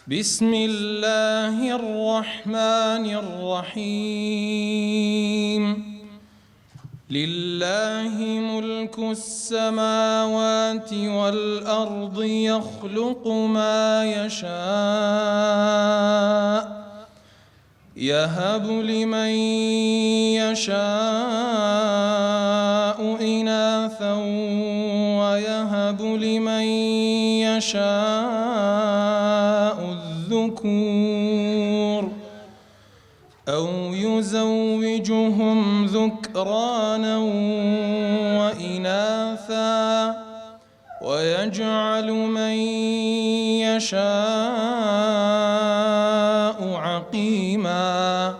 بسم الله الرحمن الرحيم لله ملك السماوات والأرض يخلق ما يشاء يهب لمن يشاء إناثا ويهب لمن يشاء الذكور أو يزوجهم ذكرانا وإناثا ويجعل من يشاء عقيما